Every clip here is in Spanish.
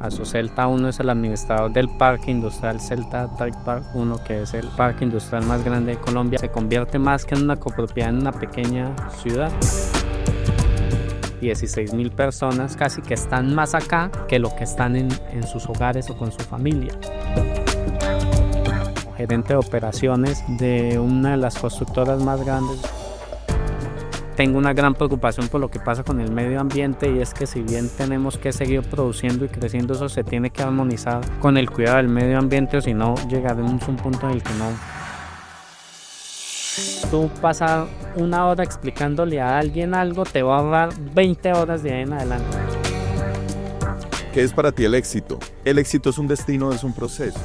Asocelta 1 es el administrador del Parque Industrial Celta Tech Park 1, que es el parque industrial más grande de Colombia. Se convierte más que en una copropiedad en una pequeña ciudad. 16.000 personas casi que están más acá que lo que están en sus hogares o con su familia. Gerente de operaciones de una de las constructoras más grandes. Tengo una gran preocupación por lo que pasa con el medio ambiente, y es que si bien tenemos que seguir produciendo y creciendo, eso se tiene que armonizar con el cuidado del medio ambiente, o si no llegaremos a un punto en el que no. Tú pasar una hora explicándole a alguien algo te va a ahorrar 20 horas de ahí en adelante. ¿Qué es para ti el éxito? El éxito es un destino, es un proceso.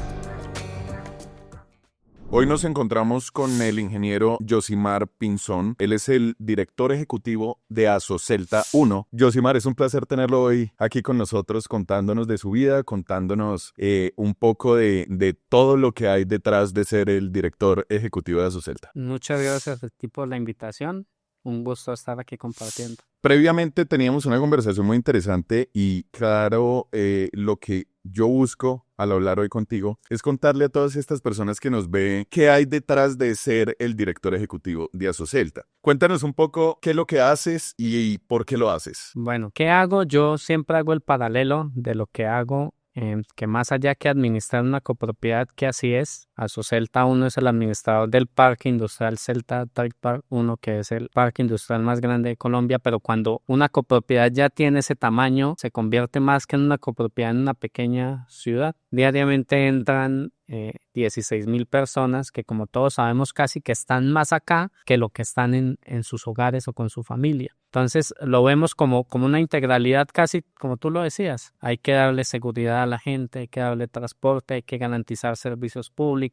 Hoy nos encontramos con el ingeniero Yosimar Pinzón. Él es el director ejecutivo de Asocelta 1. Yosimar, es un placer tenerlo hoy aquí con nosotros, contándonos de su vida, contándonos un poco de todo lo que hay detrás de ser el director ejecutivo de Asocelta. Muchas gracias a ti por la invitación. Un gusto estar aquí compartiendo. Previamente teníamos una conversación muy interesante y claro, lo que yo busco al hablar hoy contigo es contarle a todas estas personas que nos ven qué hay detrás de ser el director ejecutivo de Asocelta. Cuéntanos un poco qué es lo que haces y por qué lo haces. Bueno, ¿qué hago? Yo siempre hago el paralelo de lo que hago, que más allá que administrar una copropiedad, que así es. Asocelta 1 es el administrador del Parque Industrial Celta Tech Park 1, que es el parque industrial más grande de Colombia, pero cuando una copropiedad ya tiene ese tamaño, se convierte más que en una copropiedad en una pequeña ciudad. Diariamente entran 16.000 personas que, como todos sabemos, casi que están más acá que lo que están en sus hogares o con su familia. Entonces lo vemos como una integralidad, casi como tú lo decías. Hay que darle seguridad a la gente, hay que darle transporte, hay que garantizar servicios públicos,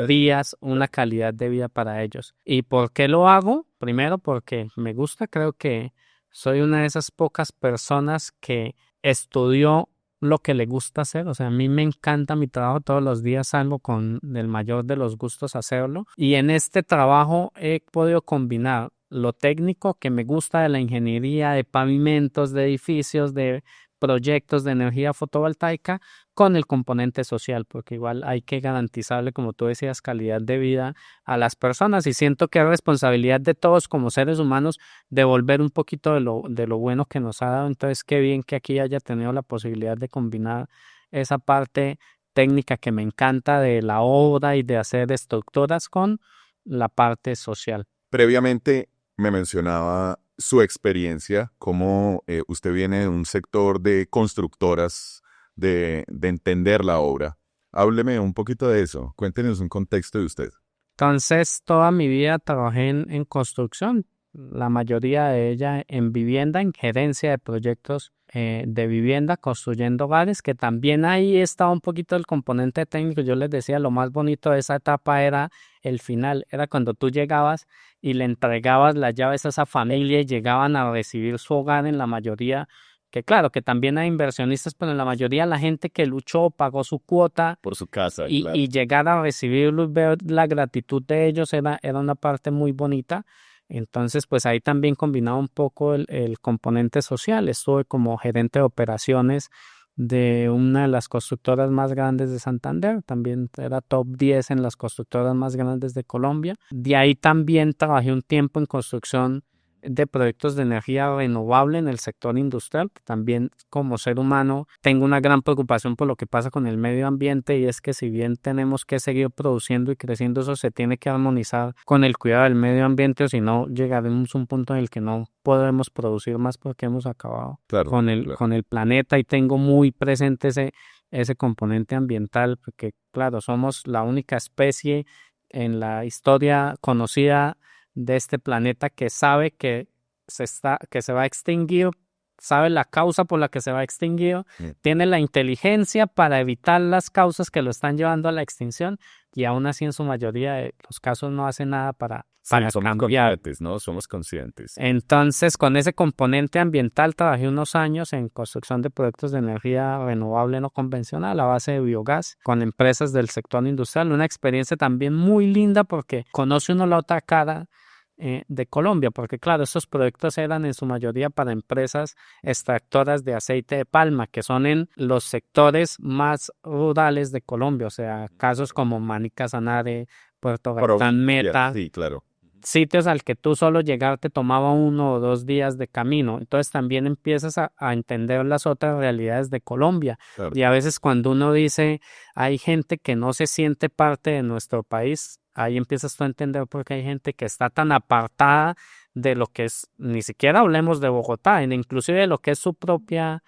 vías, una calidad de vida para ellos. ¿Y por qué lo hago? Primero porque me gusta, creo que soy una de esas pocas personas que estudió lo que le gusta hacer. O sea, a mí me encanta mi trabajo, todos los días salgo con el mayor de los gustos a hacerlo, y en este trabajo he podido combinar lo técnico que me gusta de la ingeniería, de pavimentos, de edificios, de proyectos de energía fotovoltaica, con el componente social, porque igual hay que garantizarle, como tú decías, calidad de vida a las personas, y siento que es responsabilidad de todos como seres humanos devolver un poquito de lo bueno que nos ha dado. Entonces, qué bien que aquí haya tenido la posibilidad de combinar esa parte técnica que me encanta de la obra y de hacer estructuras con la parte social. Previamente me mencionaba su experiencia, cómo usted viene de un sector de constructoras, de entender la obra. Hábleme un poquito de eso, cuéntenos un contexto de usted. Entonces, toda mi vida trabajé en construcción, la mayoría de ella en vivienda, en gerencia de proyectos de vivienda, construyendo hogares, que también ahí estaba un poquito el componente técnico. Yo les decía, lo más bonito de esa etapa era el final, era cuando tú llegabas y le entregabas las llaves a esa familia y llegaban a recibir su hogar. En la mayoría, que claro, que también hay inversionistas, pero en la mayoría la gente que luchó, pagó su cuota Por su casa, claro. Y llegar a recibirlo y ver la gratitud de ellos era una parte muy bonita. Entonces, pues ahí también combinaba un poco el componente social. Estuve como gerente de operaciones de una de las constructoras más grandes de Santander, también era top 10 en las constructoras más grandes de Colombia. De ahí también trabajé un tiempo en construcción de proyectos de energía renovable en el sector industrial. También, como ser humano, tengo una gran preocupación por lo que pasa con el medio ambiente, y es que si bien tenemos que seguir produciendo y creciendo, eso se tiene que armonizar con el cuidado del medio ambiente, o si no llegaremos a un punto en el que no podemos producir más porque hemos acabado con el planeta. Y tengo muy presente ese componente ambiental, porque claro, somos la única especie en la historia conocida de este planeta que sabe que se va a extinguir, sabe la causa por la que se va a extinguir, tiene la inteligencia para evitar las causas que lo están llevando a la extinción, y aún así en su mayoría de los casos no hace nada para somos conscientes, ¿no? Somos conscientes. Entonces, con ese componente ambiental trabajé unos años en construcción de proyectos de energía renovable no convencional a base de biogás con empresas del sector industrial. Una experiencia también muy linda porque conoce uno la otra cara de Colombia, porque claro, estos proyectos eran en su mayoría para empresas extractoras de aceite de palma, que son en los sectores más rurales de Colombia, o sea, casos como Manica Sanare, Puerto Gaitán, Provincia, Meta, sí, claro. sitios al que tú solo llegar te tomaba 1 o 2 días de camino. Entonces también empiezas a entender las otras realidades de Colombia. Claro. Y a veces cuando uno dice, hay gente que no se siente parte de nuestro país, ahí empiezas tú a entender por qué hay gente que está tan apartada de lo que es, ni siquiera hablemos de Bogotá, inclusive de lo que es su propia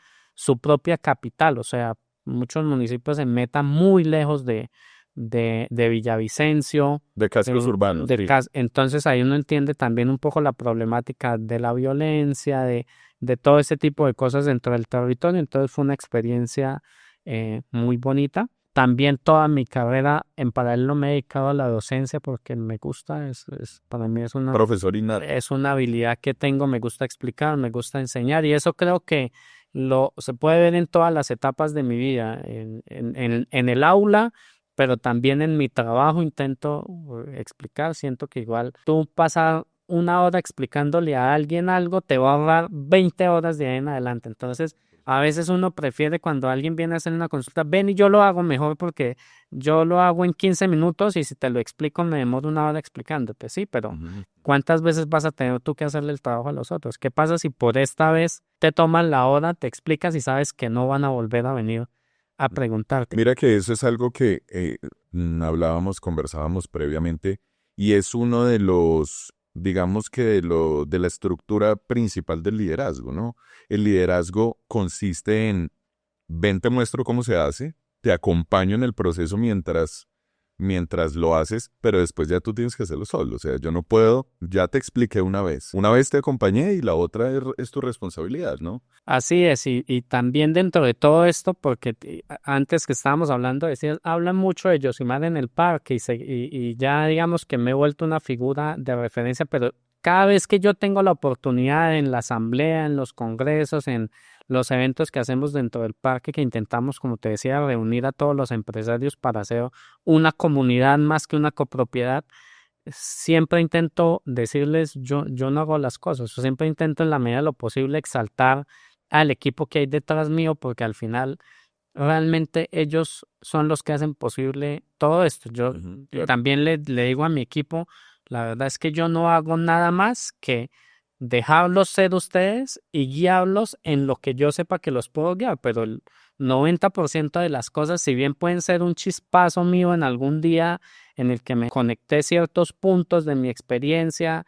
capital. O sea, muchos municipios se metan muy lejos de Villavicencio. De cascos urbanos, sí. Entonces ahí uno entiende también un poco la problemática de la violencia, de todo ese tipo de cosas dentro del territorio. Entonces fue una experiencia muy bonita. También toda mi carrera en paralelo me he dedicado a la docencia porque me gusta, para mí Profesor innato. es una habilidad que tengo, me gusta explicar, me gusta enseñar y eso creo que se puede ver en todas las etapas de mi vida, en el aula, pero también en mi trabajo intento explicar. Siento que igual tú pasar 1 hora explicándole a alguien algo te va a ahorrar 20 horas de ahí en adelante. Entonces, a veces uno prefiere cuando alguien viene a hacer una consulta, ven y yo lo hago mejor porque yo lo hago en 15 minutos y si te lo explico me demoro 1 hora explicándote, sí, pero ¿cuántas veces vas a tener tú que hacerle el trabajo a los otros? ¿Qué pasa si por esta vez te toman la hora, te explicas y sabes que no van a volver a venir a preguntarte? Mira que eso es algo que conversábamos previamente y es uno de los, digamos que de la estructura principal del liderazgo, ¿no? El liderazgo consiste en, ven, te muestro cómo se hace, te acompaño en el proceso mientras lo haces, pero después ya tú tienes que hacerlo solo. O sea, yo no puedo, ya te expliqué una vez te acompañé y la otra es tu responsabilidad, ¿no? Así es, y también dentro de todo esto, porque antes que estábamos hablando, decías, hablan mucho de Yosimar en el parque y ya digamos que me he vuelto una figura de referencia, pero cada vez que yo tengo la oportunidad en la asamblea, en los congresos, en los eventos que hacemos dentro del parque, que intentamos, como te decía, reunir a todos los empresarios para hacer una comunidad más que una copropiedad, siempre intento decirles, yo no hago las cosas, yo siempre intento en la medida de lo posible exaltar al equipo que hay detrás mío, porque al final realmente ellos son los que hacen posible todo esto. Yo Claro. también le digo a mi equipo, la verdad es que yo no hago nada más que dejarlos ser ustedes y guiarlos en lo que yo sepa que los puedo guiar, pero el 90% de las cosas, si bien pueden ser un chispazo mío en algún día en el que me conecté ciertos puntos de mi experiencia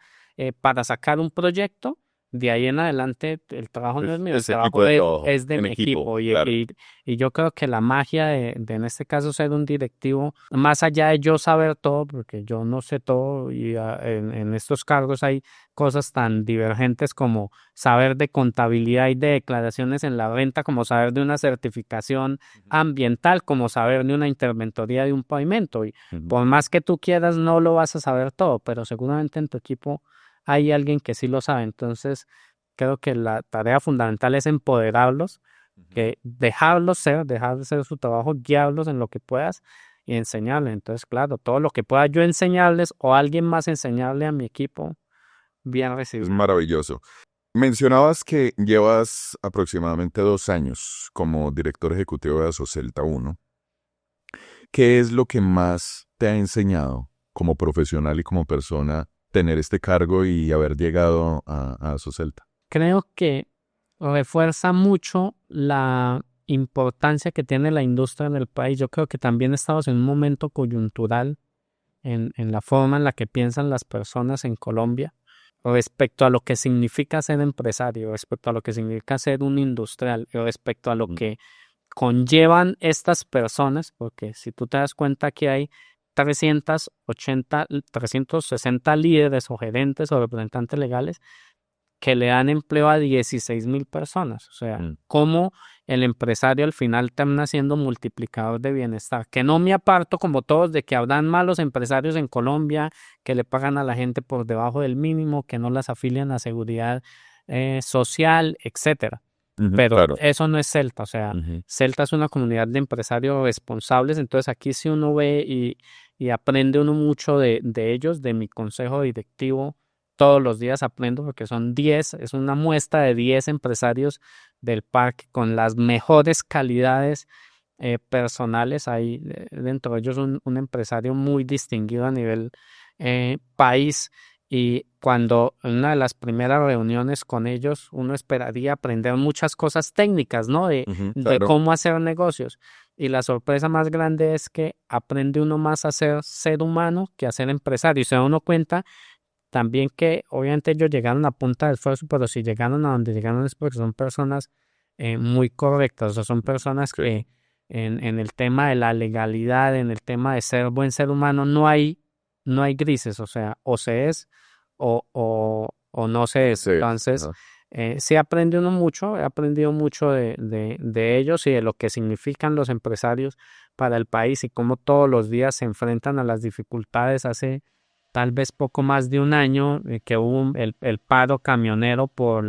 para sacar un proyecto, de ahí en adelante el trabajo no es mío, el trabajo es de mi equipo. Claro. Y yo creo que la magia de en este caso ser un directivo, más allá de yo saber todo, porque yo no sé todo y en estos cargos hay cosas tan divergentes como saber de contabilidad y de declaraciones en la renta, como saber de una certificación ambiental, como saber de una interventoría de un pavimento. Y por más que tú quieras, no lo vas a saber todo, pero seguramente en tu equipo hay alguien que sí lo sabe. Entonces, creo que la tarea fundamental es empoderarlos, que dejar de ser su trabajo, guiarlos en lo que puedas y enseñarles. Entonces, claro, todo lo que pueda yo enseñarles o alguien más enseñarle a mi equipo, bien recibido. Es maravilloso. Mencionabas que llevas aproximadamente 2 años como director ejecutivo de Asocelta 1. ¿Qué es lo que más te ha enseñado como profesional y como persona tener este cargo y haber llegado a Asocelta? Creo que refuerza mucho la importancia que tiene la industria en el país. Yo creo que también estamos en un momento coyuntural en la forma en la que piensan las personas en Colombia respecto a lo que significa ser empresario, respecto a lo que significa ser un industrial, respecto a lo que conllevan estas personas, porque si tú te das cuenta que hay 360 líderes o gerentes o representantes legales que le dan empleo a 16,000 personas. O sea, cómo el empresario al final termina siendo multiplicador de bienestar. Que no me aparto como todos de que habrán malos empresarios en Colombia, que le pagan a la gente por debajo del mínimo, que no las afilian a seguridad social, etcétera. Pero claro. eso no es Celta. O sea, Celta es una comunidad de empresarios responsables. Entonces aquí sí uno ve y aprende uno mucho de ellos, de mi consejo directivo todos los días aprendo porque son 10, es una muestra de 10 empresarios del parque con las mejores calidades personales. Hay dentro de ellos un empresario muy distinguido a nivel país, y cuando en una de las primeras reuniones con ellos uno esperaría aprender muchas cosas técnicas, ¿no? De Claro. cómo hacer negocios. Y la sorpresa más grande es que aprende uno más a ser ser humano que a ser empresario. Y se da uno cuenta también que obviamente ellos llegaron a punta de esfuerzo, pero si llegaron a donde llegaron es porque son personas muy correctas. O sea, son personas Sí. que en el tema de la legalidad, en el tema de ser buen ser humano, no hay grises. O sea, o se es o no se es. Sí. Entonces, sí aprende uno mucho. He aprendido mucho de ellos y de lo que significan los empresarios para el país y cómo todos los días se enfrentan a las dificultades. Hace tal vez poco más de un año que hubo el paro camionero por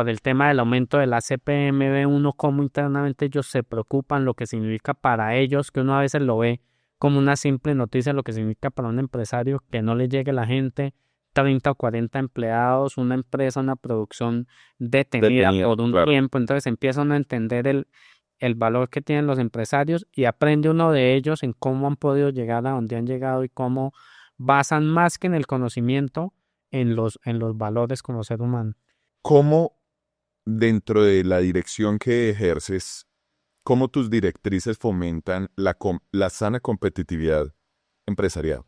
el tema del aumento de la CPM. Ve uno cómo internamente ellos se preocupan, lo que significa para ellos, que uno a veces lo ve como una simple noticia, lo que significa para un empresario que no le llegue la gente, 30 o 40 empleados, una empresa, una producción detenida por un claro. tiempo. Entonces empieza uno a entender el valor que tienen los empresarios y aprende uno de ellos en cómo han podido llegar a donde han llegado y cómo basan más que en el conocimiento en los valores como ser humano. ¿Cómo dentro de la dirección que ejerces, cómo tus directrices fomentan la sana competitividad empresarial?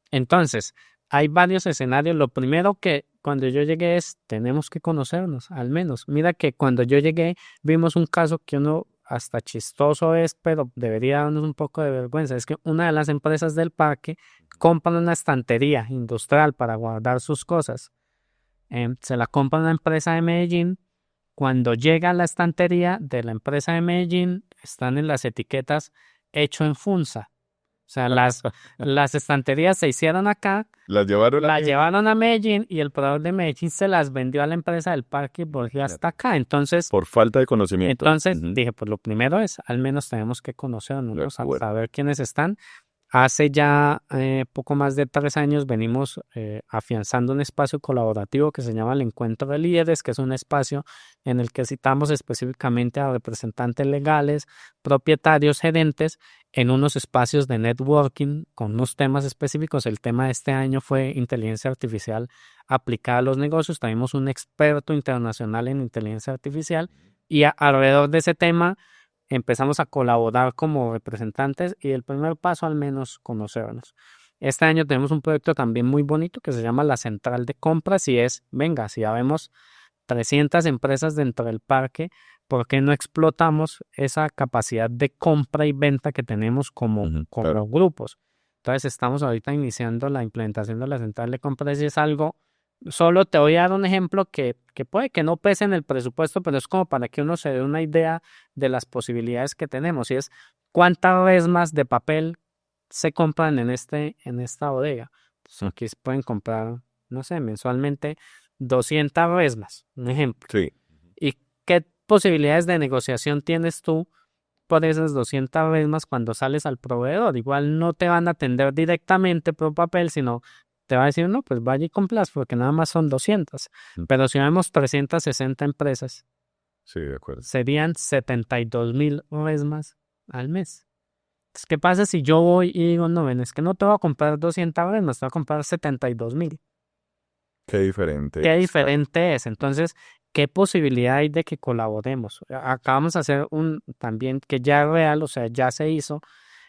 Entonces, hay varios escenarios. Lo primero que cuando yo llegué es, tenemos que conocernos, al menos. Mira que cuando yo llegué vimos un caso que uno hasta chistoso es, pero debería darnos un poco de vergüenza. Es que una de las empresas del parque compra una estantería industrial para guardar sus cosas. Se la compra una empresa de Medellín. Cuando llega a la estantería de la empresa de Medellín, están en las etiquetas hecho en Funza. O sea, las estanterías se hicieron acá, Las llevaron las llevaron a Medellín y el proveedor de Medellín se las vendió a la empresa del parque y volvió hasta acá. Entonces, por falta de conocimiento. dije, pues lo primero es, al menos tenemos que conocernos, acuerdo. saber quiénes están. Hace ya poco más de 3 años venimos afianzando un espacio colaborativo que se llama el Encuentro de Líderes, que es un espacio en el que citamos específicamente a representantes legales, propietarios, gerentes, en unos espacios de networking con unos temas específicos. El tema de este año fue inteligencia artificial aplicada a los negocios. Tenemos un experto internacional en inteligencia artificial y alrededor de ese tema empezamos a colaborar como representantes y el primer paso al menos conocernos. Este año tenemos un proyecto también muy bonito que se llama la Central de Compras y es, venga, si ya vemos 300 empresas dentro del parque, ¿por qué no explotamos esa capacidad de compra y venta que tenemos como claro. grupos? Entonces estamos ahorita iniciando la implementación de la Central de Compras y es algo. Solo te voy a dar un ejemplo que puede que no pese en el presupuesto, pero es como para que uno se dé una idea de las posibilidades que tenemos. Y es cuántas resmas de papel se compran en esta bodega. Entonces, aquí se pueden comprar, no sé, mensualmente 200 resmas, un ejemplo. Sí. ¿Y qué posibilidades de negociación tienes tú por esas 200 resmas cuando sales al proveedor? Igual no te van a atender directamente por papel, sino te va a decir, no, pues vaya y compras porque nada más son 200. Pero si vemos 360 empresas, Sí, de acuerdo. serían 72,000 resmas al mes. Entonces, ¿qué pasa si yo voy y digo, no, ven, es que no te voy a comprar 200 resmas, te voy a comprar 72,000? Qué diferente. Qué diferente es. Entonces, ¿qué posibilidad hay de que colaboremos? Acabamos de hacer también que ya es real, o sea, ya se hizo.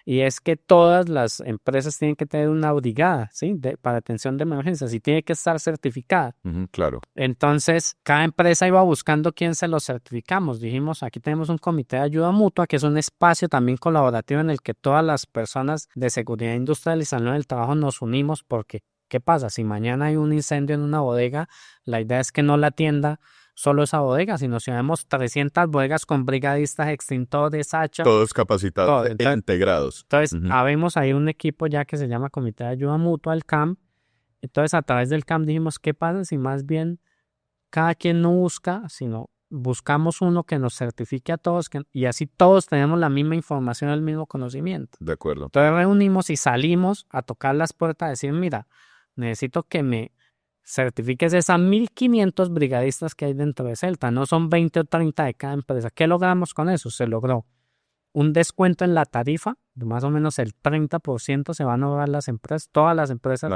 Y es que todas las empresas tienen que tener una brigada, ¿sí? Para atención de emergencias y tiene que estar certificada. Claro. Entonces, cada empresa iba buscando quién se lo certificamos. Dijimos, aquí tenemos un comité de ayuda mutua, que es un espacio también colaborativo en el que todas las personas de seguridad industrial y salud del trabajo nos unimos porque, ¿qué pasa? Si mañana hay un incendio en una bodega, la idea es que no la atienda solo esa bodega, sino si vemos 300 bodegas con brigadistas, extintores, hacha. Todos capacitados, Entonces, integrados. habemos ahí un equipo ya que se llama Comité de Ayuda Mutua, el CAM. Entonces, a través del CAM dijimos, ¿qué pasa si más bien cada quien no busca, sino buscamos uno que nos certifique a todos y así todos tenemos la misma información, el mismo conocimiento? De acuerdo. Entonces reunimos y salimos a tocar las puertas a decir, mira, necesito que me certifíquese esas 1.500 brigadistas que hay dentro de Celta, no son 20 o 30 de cada empresa. ¿Qué logramos con eso? Se logró un descuento en la tarifa, de más o menos el 30% se van a ahorrar las empresas, todas las empresas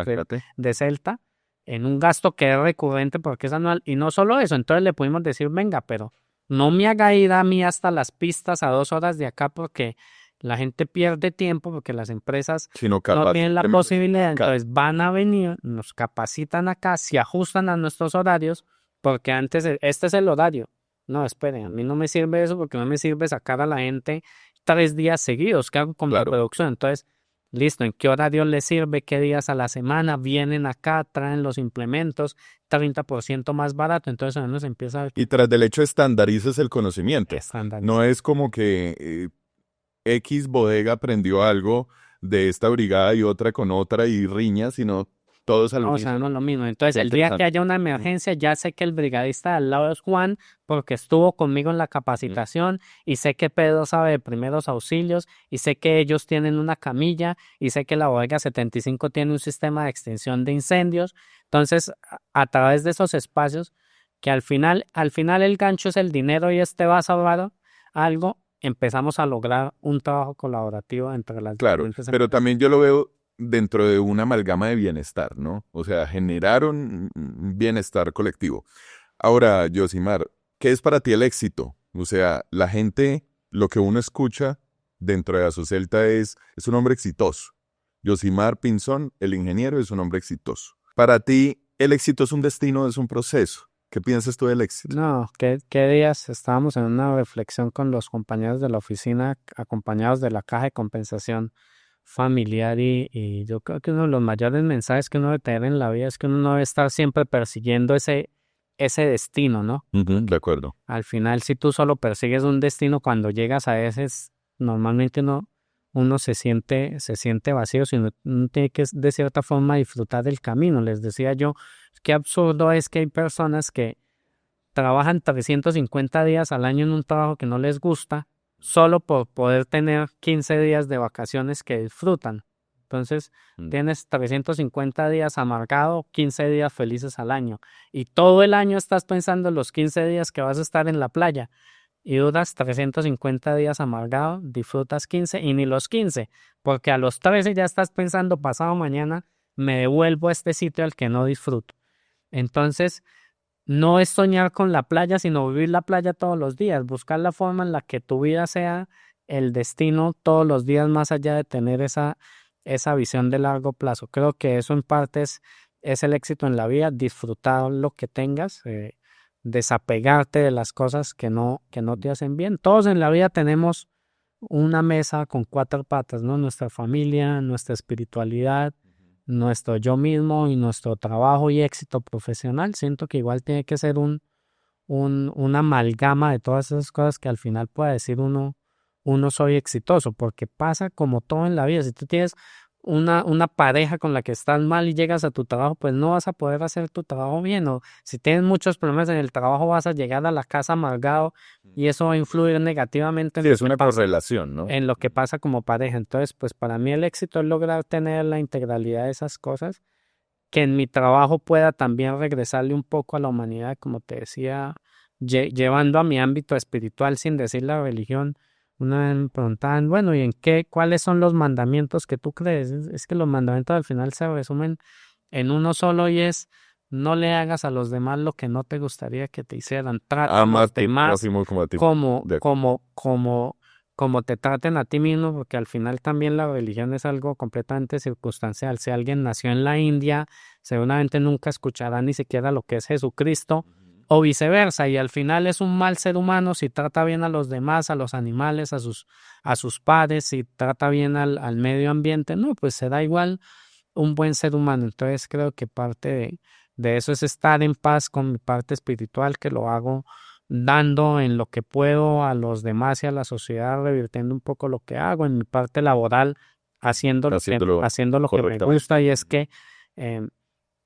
de Celta, en un gasto que es recurrente porque es anual. Y no solo eso, entonces le pudimos decir, venga, pero no me haga ir a mí hasta las pistas a 2 horas de acá porque la gente pierde tiempo, porque las empresas no tienen la posibilidad. Entonces van a venir, nos capacitan acá, se ajustan a nuestros horarios, porque antes este es el horario. No, esperen, a mí no me sirve eso porque no me sirve sacar a la gente 3 días seguidos que hago con la producción. Entonces, listo, ¿en qué horario les sirve? ¿Qué días a la semana? Vienen acá, traen los implementos, 30% más barato. Entonces, a nos empieza a... Y tras del hecho estandarizas el conocimiento. No es como que X bodega aprendió algo de esta brigada y otra con otra y riña, sino todos al mismo. O sea, no es lo mismo. Entonces, el día que haya una emergencia, ya sé que el brigadista de al lado es Juan, porque estuvo conmigo en la capacitación, y sé que Pedro sabe de primeros auxilios, y sé que ellos tienen una camilla, y sé que la bodega 75 tiene un sistema de extinción de incendios. Entonces, a través de esos espacios, que al final el gancho es el dinero y va a salvar algo, empezamos a lograr un trabajo colaborativo entre las diferentes empresas. Pero también yo lo veo dentro de una amalgama de bienestar, ¿no? O sea, generaron bienestar colectivo. Ahora, Yosimar, ¿qué es para ti el éxito? O sea, la gente, lo que uno escucha dentro de Asocelta es un hombre exitoso. Yosimar Pinzón, el ingeniero, es un hombre exitoso. Para ti, ¿el éxito es un destino, es un proceso? ¿Qué piensas tú del éxito? No, ¿qué días estábamos en una reflexión con los compañeros de la oficina, acompañados de la caja de compensación familiar, y yo creo que uno de los mayores mensajes que uno debe tener en la vida es que uno no debe estar siempre persiguiendo ese destino, ¿no? De acuerdo. Al final, si tú solo persigues un destino, cuando llegas a ese, normalmente uno se siente vacío, sino uno tiene que de cierta forma disfrutar del camino. Les decía yo, qué absurdo es que hay personas que trabajan 350 días al año en un trabajo que no les gusta, solo por poder tener 15 días de vacaciones que disfrutan. Entonces, tienes 350 días amargado, 15 días felices al año. Y todo el año estás pensando en los 15 días que vas a estar en la playa. Y duras 350 días amargado, disfrutas 15 y ni los 15, porque a los 13 ya estás pensando, pasado mañana me devuelvo a este sitio al que no disfruto. Entonces, no es soñar con la playa, sino vivir la playa todos los días, buscar la forma en la que tu vida sea el destino todos los días, más allá de tener esa visión de largo plazo. Creo que eso en parte es el éxito en la vida, disfrutar lo que tengas, desapegarte de las cosas que no te hacen bien. Todos en la vida tenemos una mesa con 4 patas, ¿no? Nuestra familia, nuestra espiritualidad, nuestro yo mismo y nuestro trabajo y éxito profesional. Siento que igual tiene que ser una amalgama de todas esas cosas que al final pueda decir uno soy exitoso, porque pasa como todo en la vida. Si tú tienes una pareja con la que estás mal y llegas a tu trabajo, pues no vas a poder hacer tu trabajo bien, o si tienes muchos problemas en el trabajo vas a llegar a la casa amargado y eso va a influir negativamente en, es una correlación, ¿no? En lo que pasa como pareja. Entonces, pues para mí el éxito es lograr tener la integralidad de esas cosas, que en mi trabajo pueda también regresarle un poco a la humanidad, como te decía, llevando a mi ámbito espiritual sin decir la religión. Una vez me preguntaban, bueno, ¿y cuáles son los mandamientos que tú crees? Es que los mandamientos al final se resumen en uno solo, y es: no le hagas a los demás lo que no te gustaría que te hicieran. Trata a los demás como te traten a ti mismo, porque al final también la religión es algo completamente circunstancial. Si alguien nació en la India, seguramente nunca escuchará ni siquiera lo que es Jesucristo, o viceversa, y al final es un mal ser humano si trata bien a los demás, a los animales, a sus pares, si trata bien al medio ambiente, no, pues será igual un buen ser humano. Entonces creo que parte de eso es estar en paz con mi parte espiritual, que lo hago dando en lo que puedo a los demás y a la sociedad, revirtiendo un poco lo que hago en mi parte laboral, haciendo lo que me gusta, y es que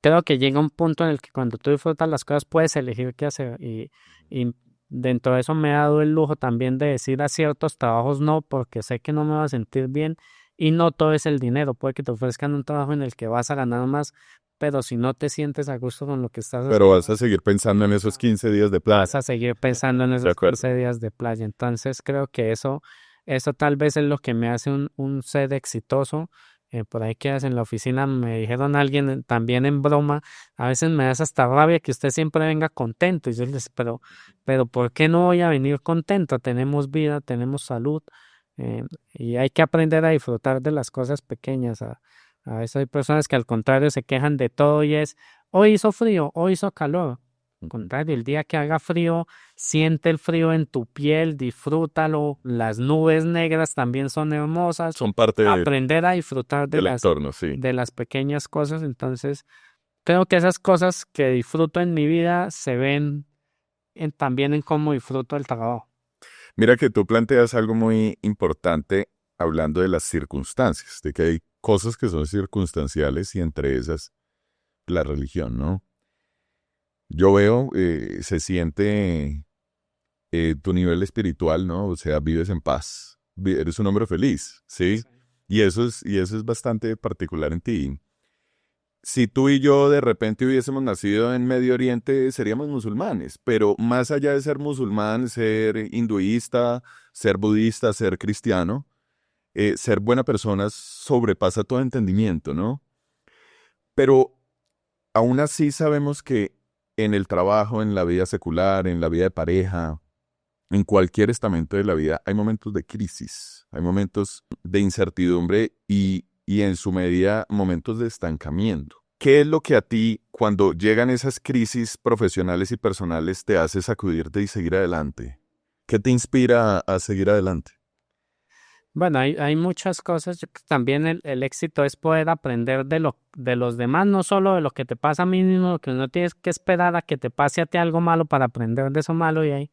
creo que llega un punto en el que cuando tú disfrutas las cosas puedes elegir qué hacer, y dentro de eso me he dado el lujo también de decir a ciertos trabajos no, porque sé que no me va a sentir bien, Y no todo es el dinero, puede que te ofrezcan un trabajo en el que vas a ganar más, pero si no te sientes a gusto con lo que estás Pero haciendo, vas a seguir pensando en esos 15 días de vas playa. a seguir pensando en De esos acuerdo. 15 días de playa. Entonces creo que eso tal vez es lo que me hace un ser exitoso. Por ahí que en la oficina me dijeron alguien también en broma, a veces me das hasta rabia que usted siempre venga contento. Y yo les, pero ¿por qué no voy a venir contento? Tenemos vida, tenemos salud, y hay que aprender a disfrutar de las cosas pequeñas. A veces hay personas que al contrario se quejan de todo y es, hoy hizo frío, hoy hizo calor. Al contrario, el día que haga frío, siente el frío en tu piel, disfrútalo. Las nubes negras también son hermosas. Son parte Aprender a disfrutar del entorno, sí. de las pequeñas cosas. Entonces, creo que esas cosas que disfruto en mi vida se ven también en cómo disfruto el trabajo. Mira que tú planteas algo muy importante hablando de las circunstancias, de que hay cosas que son circunstanciales y entre esas la religión, ¿no? Yo veo, se siente tu nivel espiritual, ¿no? O sea, vives en paz, eres un hombre feliz, ¿sí? Y eso es bastante particular en ti. Si tú y yo de repente hubiésemos nacido en Medio Oriente, seríamos musulmanes, pero más allá de ser musulmán, ser hinduista, ser budista, ser cristiano, ser buena persona sobrepasa todo entendimiento, ¿no? Pero aún así sabemos que en el trabajo, en la vida secular, en la vida de pareja, en cualquier estamento de la vida, hay momentos de crisis, hay momentos de incertidumbre y en su medida momentos de estancamiento. ¿Qué es lo que a ti, cuando llegan esas crisis profesionales y personales, te hace sacudirte y seguir adelante? ¿Qué te inspira a seguir adelante? Bueno, hay muchas cosas. Yo creo que también el éxito es poder aprender de los demás, no solo de lo que te pasa a mí mismo, que no tienes que esperar a que te pase a ti algo malo para aprender de eso malo. Y hay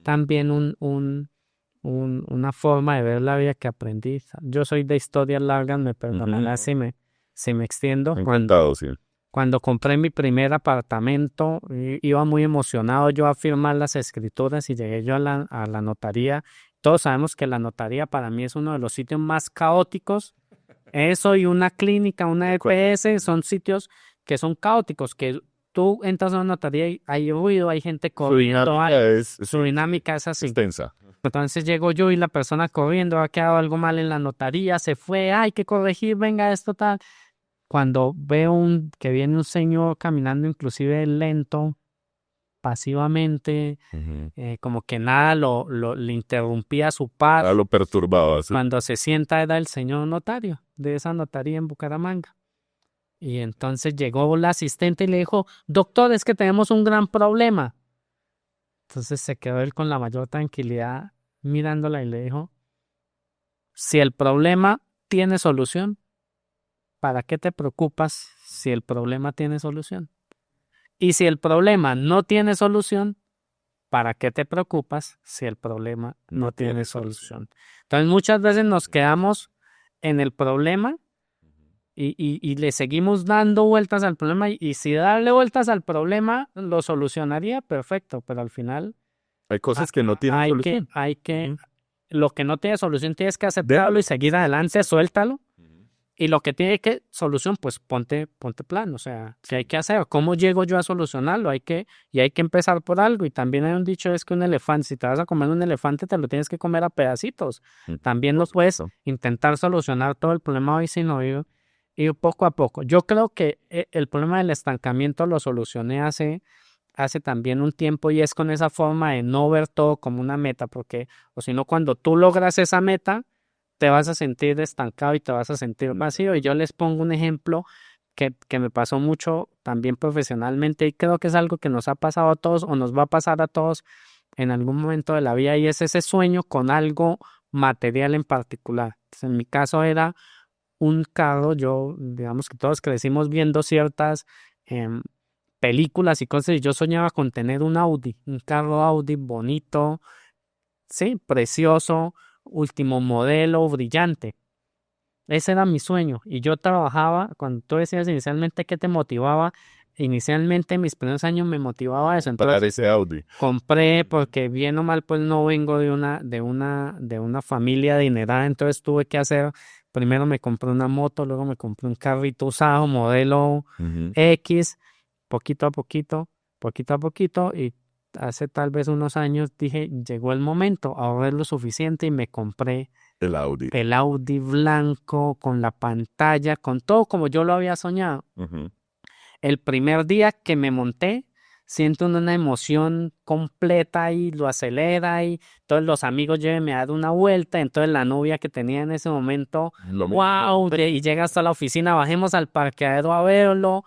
también una forma de ver la vida que aprendí. Yo soy de historias largas, me perdonarás si me extiendo. Encantado, sí. Cuando compré mi primer apartamento, iba muy emocionado yo a firmar las escrituras y llegué yo a la notaría. Todos sabemos que la notaría para mí es uno de los sitios más caóticos. Eso y una clínica, una EPS, son sitios que son caóticos, que tú entras a una notaría y hay ruido, hay gente corriendo, su dinámica es así. extensa. Entonces llego yo y la persona corriendo, ha quedado algo mal en la notaría, se fue, hay que corregir, venga esto tal. Cuando veo que viene un señor caminando inclusive lento, pasivamente, como que nada le interrumpía su paz. Lo perturbaba. Cuando se sienta era el señor notario de esa notaría en Bucaramanga. Y entonces llegó la asistente y le dijo, doctor, es que tenemos un gran problema. Entonces se quedó él con la mayor tranquilidad mirándola y le dijo, si el problema tiene solución, ¿para qué te preocupas si el problema tiene solución? Y si el problema no tiene solución, ¿para qué te preocupas si el problema no tiene solución? Entonces muchas veces nos quedamos en el problema y le seguimos dando vueltas al problema y si darle vueltas al problema lo solucionaría, perfecto, pero al final Hay cosas que no tienen solución. lo que no tiene solución tienes que aceptarlo y seguir adelante, suéltalo. Y lo que tiene que solución, pues ponte plan, o sea, ¿qué hay que hacer? ¿Cómo llego yo a solucionarlo? Hay que empezar por algo. Y también hay un dicho, es que un elefante, si te vas a comer un elefante, te lo tienes que comer a pedacitos. También no puedes intentar solucionar todo el problema hoy, sino ir poco a poco. Yo creo que el problema del estancamiento lo solucioné hace también un tiempo y es con esa forma de no ver todo como una meta, porque, o si no, cuando tú logras esa meta, te vas a sentir estancado y te vas a sentir vacío. Y yo les pongo un ejemplo que me pasó mucho también profesionalmente y creo que es algo que nos ha pasado a todos o nos va a pasar a todos en algún momento de la vida y es ese sueño con algo material en particular. Entonces, en mi caso era un carro, yo digamos que todos crecimos viendo ciertas películas y cosas y yo soñaba con tener un Audi, un carro Audi bonito, sí, precioso, último modelo, brillante. Ese era mi sueño. Y yo trabajaba, cuando tú decías inicialmente qué te motivaba, inicialmente mis primeros años me motivaba eso. Para Entonces ese Audi. compré, porque bien o mal, pues no vengo de una familia adinerada, entonces tuve que hacer, primero me compré una moto, luego me compré un carrito usado, modelo Ujú. X, poquito a poquito, poquito a poquito, y hace tal vez unos años dije, llegó el momento, ahorré lo suficiente y me compré El Audi. el Audi blanco con la pantalla, con todo como yo lo había soñado. Ujú. El primer día que me monté, siento una emoción completa y lo acelera y todos los amigos llévenme a dar una vuelta. Entonces la novia que tenía en ese momento, Lo mismo. wow, y llega hasta la oficina, bajemos al parqueadero a verlo.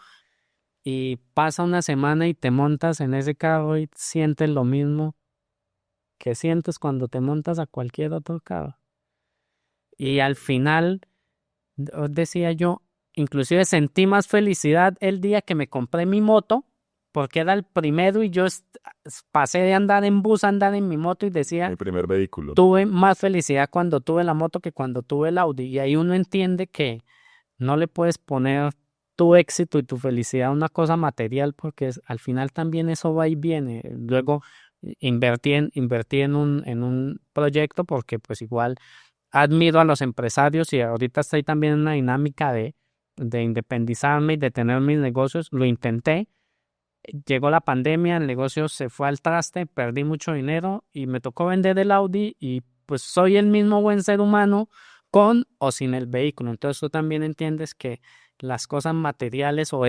Y pasa una semana y te montas en ese carro y sientes lo mismo que sientes cuando te montas a cualquier otro carro. Y al final, decía yo, inclusive sentí más felicidad el día que me compré mi moto, porque era el primero y yo pasé de andar en bus a andar en mi moto y decía, Mi primer vehículo. tuve más felicidad cuando tuve la moto que cuando tuve el Audi. Y ahí uno entiende que no le puedes poner tu éxito y tu felicidad a una cosa material, porque al final también eso va y viene. Luego invertí en un proyecto porque pues igual admiro a los empresarios y ahorita estoy también en una dinámica de independizarme y de tener mis negocios. Lo intenté, llegó la pandemia, el negocio se fue al traste, perdí mucho dinero y me tocó vender el Audi y pues soy el mismo buen ser humano con o sin el vehículo. Entonces tú también entiendes que las cosas materiales o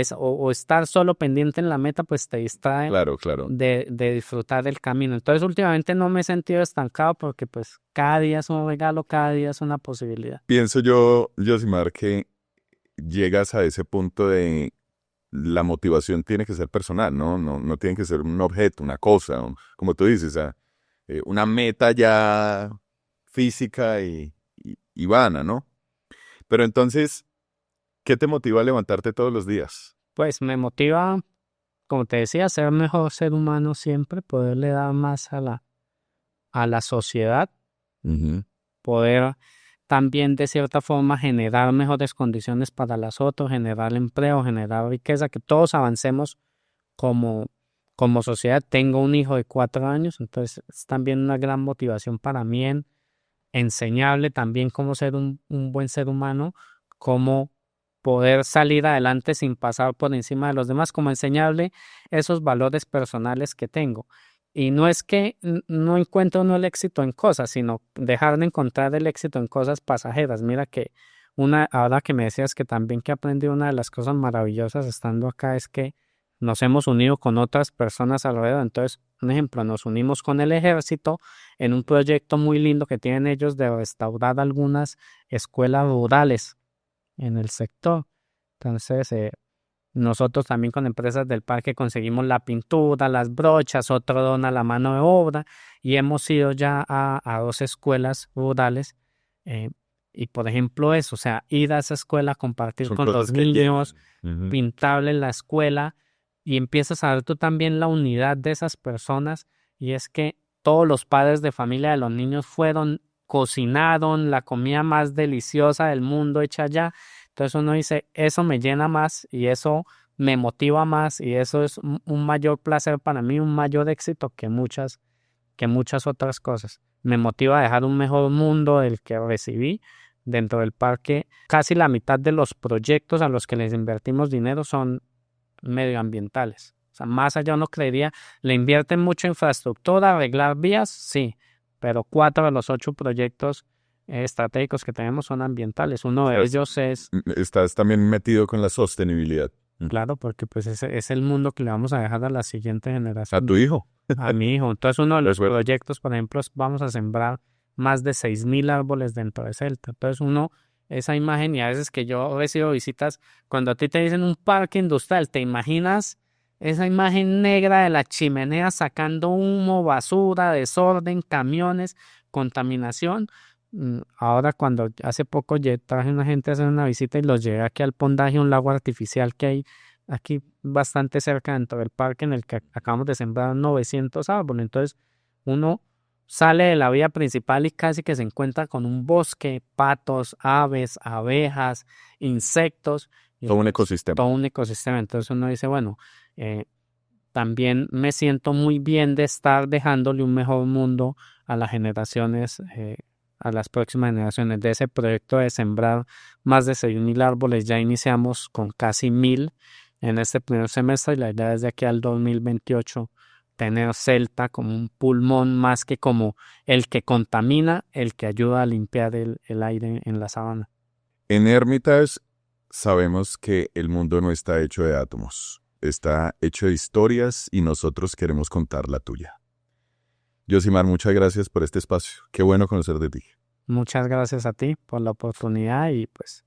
estar solo pendiente en la meta pues te distrae Claro, claro. de disfrutar del camino. Entonces últimamente no me he sentido estancado porque pues cada día es un regalo, cada día es una posibilidad. Pienso yo, Josimar, que llegas a ese punto de la motivación tiene que ser personal, ¿no? No tiene que ser un objeto, una cosa, como tú dices, una meta ya física y vana, ¿no? Pero entonces, ¿qué te motiva a levantarte todos los días? Pues me motiva, como te decía, ser mejor ser humano siempre, poderle dar más a la sociedad, Ujú. poder también de cierta forma generar mejores condiciones para las otras, generar empleo, generar riqueza, que todos avancemos como, como sociedad. Tengo un hijo de 4 años, entonces es también una gran motivación para mí en enseñarle también cómo ser un buen ser humano, cómo poder salir adelante sin pasar por encima de los demás, como enseñarle esos valores personales que tengo. Y no es que no encuentro uno el éxito en cosas, sino dejar de encontrar el éxito en cosas pasajeras. Mira que ahora que me decías que también que aprendí, una de las cosas maravillosas estando acá es que nos hemos unido con otras personas alrededor. Entonces, un ejemplo, nos unimos con el ejército en un proyecto muy lindo que tienen ellos de restaurar algunas escuelas rurales en el sector. Entonces, nosotros también con empresas del parque conseguimos la pintura, las brochas, otro dona la mano de obra y hemos ido ya a 2 escuelas rurales. eh, y por ejemplo eso, o sea, ir a esa escuela, compartir Son con los cosas que niños, llenan. Ujú. pintable la escuela y empiezas a ver tú también la unidad de esas personas y es que todos los padres de familia de los niños fueron, cocinaron la comida más deliciosa del mundo hecha allá. Entonces uno dice, eso me llena más y eso me motiva más y eso es un mayor placer para mí, un mayor éxito que muchas otras cosas. Me motiva a dejar un mejor mundo del que recibí dentro del parque. Casi la mitad de los proyectos a los que les invertimos dinero son medioambientales. O sea, más allá uno creería, le invierten mucho en infraestructura, arreglar vías, sí, pero 4 de los 8 proyectos estratégicos que tenemos son ambientales. Uno de Estás, ellos es, estás también metido con la sostenibilidad. claro, porque pues ese es el mundo que le vamos a dejar a la siguiente A generación, tu hijo. a mi hijo. Entonces uno de los Recuerda. proyectos, por ejemplo, vamos a sembrar más de 6.000 árboles dentro de Celta. Entonces uno, esa imagen, y a veces que yo recibo visitas, cuando a ti te dicen un parque industrial, ¿te imaginas esa imagen negra de la chimenea sacando humo, basura, desorden, camiones, contaminación? Ahora cuando hace poco traje una gente a hacer una visita y los llevé aquí al Pondaje, un lago artificial que hay aquí bastante cerca dentro del parque en el que acabamos de sembrar 900 árboles. Entonces uno sale de la vía principal y casi que se encuentra con un bosque, patos, aves, abejas, insectos. Y Todo un ecosistema. Todo un ecosistema. Entonces uno dice, bueno, también me siento muy bien de estar dejándole un mejor mundo a las generaciones, a las próximas generaciones. De ese proyecto de sembrar más de 6.000 árboles, ya iniciamos con casi 1.000 en este primer semestre y la idea es de aquí al 2028 tener Celta como un pulmón más que como el que contamina, el que ayuda a limpiar el aire en la sabana. En Hermitage sabemos que el mundo no está hecho de átomos, está hecho de historias y nosotros queremos contar la tuya. Yosimar, muchas gracias por este espacio. Qué bueno conocer de ti. Muchas gracias a ti por la oportunidad y pues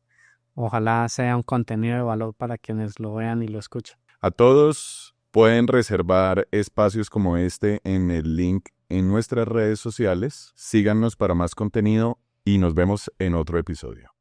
ojalá sea un contenido de valor para quienes lo vean y lo escuchen. A todos pueden reservar espacios como este en el link en nuestras redes sociales. Síganos para más contenido y nos vemos en otro episodio.